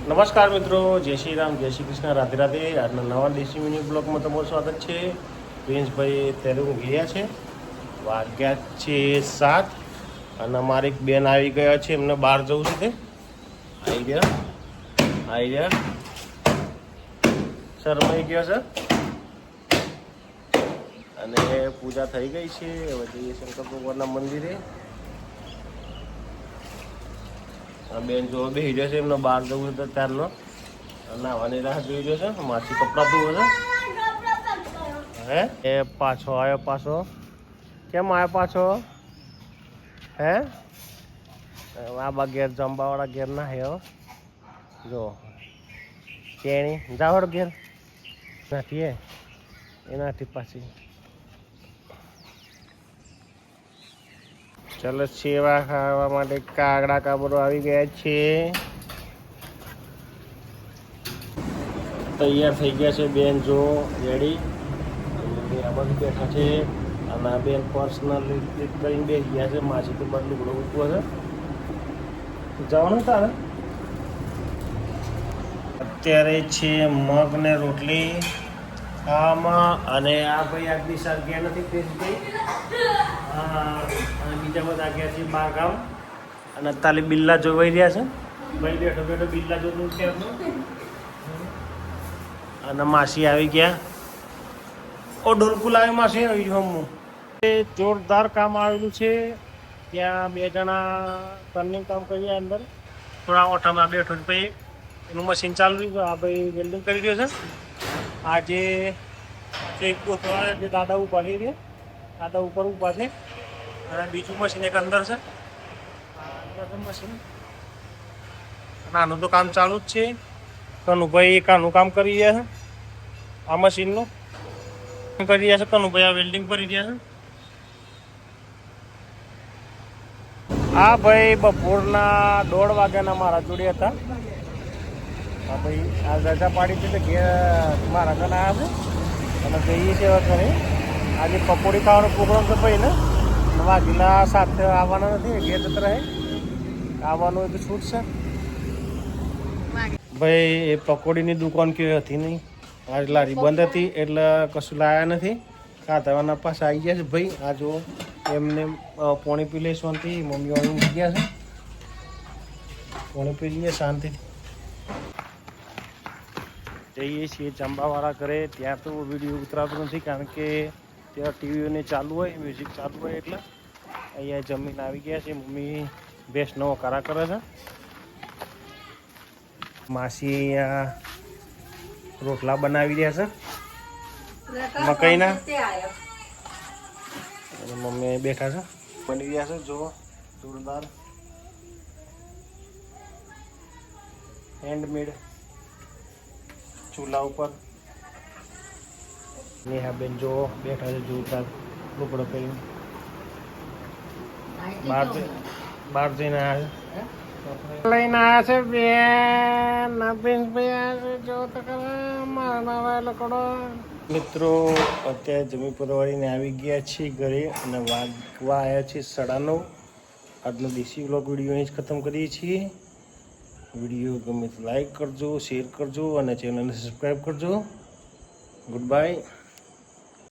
નમસ્કાર મિત્રો, જય શ્રી રામ, જય શ્રી કૃષ્ણ, રાધે રાધે. આજના નવા દેશી મિની બ્લોગમાં તમારું સ્વાગત છે. પ્રિન્સભાઈ અત્યારે ઊંઘ્યા છે, વાગ્યા છે 7 અને અમારી એક બેન આવી ગયા છે, એમને બહાર જવું છે. તે આવી ગયા શરમાઈ ગયો છે અને પૂજા થઈ ગઈ છે. હવે જઈએ શંકર ભગવાનના મંદિરે. બેન જો બેસી જશે, એમને બહાર જવું છે ત્યારનો નાહવાની રાહ જોઈ જશે. માછી કપડાં ધોવે છે. હે એ પાછો આવ્યો. પાછો કેમ આવ્યો પાછો? હે આ બા ઘેર જંબાવાળા ઘેર ના હે. જો તેણી જાવડ ઘેર નાથી એનાથી પાછી ચાલો સેવા ખાવા માટે કાગડા કાબરો આવી ગયા છે. તૈયાર થઈ ગયા છે બેન, જો રેડી. આ બધું બેઠા છે અને આ બેન પર્સનલ કરીને બેસી ગયા છે. માછી તો બદલું બધું ઉઠવું છે. જવાનું તારે અત્યારે છે મગ ને રોટલી ખાવામાં. અને આ ભાઈ આગલી સાલ ગયા નથી પ્રિન્સભાઈ, અને બીજા બધા ગયા છે બહાર ગામ. અને તાલી બિલ્લા જોવાઈ રહ્યા છે. ભાઈ બેઠો બેઠો બિલ્લા જોતું છે. અને માસી આવી ગયા. ઓ ઢોલકું લાવ્યું માસી આવી હમું. એ જોરદાર કામ આવેલું છે. ત્યાં બે જણા ટર્નિંગ કામ કરીએ અંદર. થોડા ઓઠામાં બેઠો છે ભાઈ, એનું મશીન ચાલુ રહ્યું. આ ભાઈ વેલ્ડિંગ કરી રહ્યો છે. આજે જે દાદા ઉભા રહી રહ્યા, દાદા ઉપર ઉભા છે. અને બીજું મશીન એક અંદર છે. મશીન નાનું તો કામ ચાલુ જ છે. કનુભાઈ કાનું કામ કરી રહ્યા છે. આ મશીનનું કરી રહ્યા છે. કનુભાઈ આ વેલ્ડિંગ કરી રહ્યા છે. આ ભાઈ બપોરના 1:30 વાગ્યાના મારા જોડે હતા. હા ભાઈ આ રજા પાડી છે તો ઘેર મારા ઘર આવ્યા છે અને જઈએ છીએ હવે ઘરે. આજે પકોડી ખાવાનો પ્રોગ્રામ છે ભાઈ ને. વાઘીલા સાથે આવવાના નથી, ઘેર જતા રહે. આવવાનું હોય તો છૂટ છે ભાઈ. એ પકોડીની દુકાન કેવી હતી નહીં, આજ લારી બંધ હતી એટલે કશું લાયા નથી. ખાતાવાના પાસે આવી ગયા છે ભાઈ. આ જો એમને પોણી પી લે શાંતિ. મમ્મી વાળી મૂકી ગયા છે, પોણી પી લઈએ શાંતિથી. જઈએ છીએ ચંબાવાળા ઘરે. ત્યાં તો વિડીયો ઉતરાતો નથી કારણ કે ત્યાં ટીવીઓને ચાલુ હોય, મ્યુઝિક ચાલુ હોય. એટલે અહીંયા જમીન આવી ગયા છે. મમ્મી બેસ નવો કારા કરે છે. માસી અહીંયા રોટલા બનાવી રહ્યા છે મકાઈના. અને મમ્મી બેઠા છે, બની રહ્યા છે. જો જોરદાર હેન્ડમેડ ચૂલા ઉપર. નેહાબેન જો બેઠા છે જોરદાર લુગડો પહેરીને. બહાર જઈને આવ્યા છે, લઈને આવ્યા છે બેન. જો તો મારા લકડો. મિત્રો અત્યારે જમી પરવાળીને આવી ગયા છીએ ઘરે અને વાગવા આવ્યા છીએ 9:30. આજનો દેશી વ્લોગ વિડીયો અહીં જ ખતમ કરીએ છીએ. વિડીયો ગમે તો લાઈક કરજો, શેર કરજો અને ચેનલને સબસ્ક્રાઈબ કરજો. Good bye.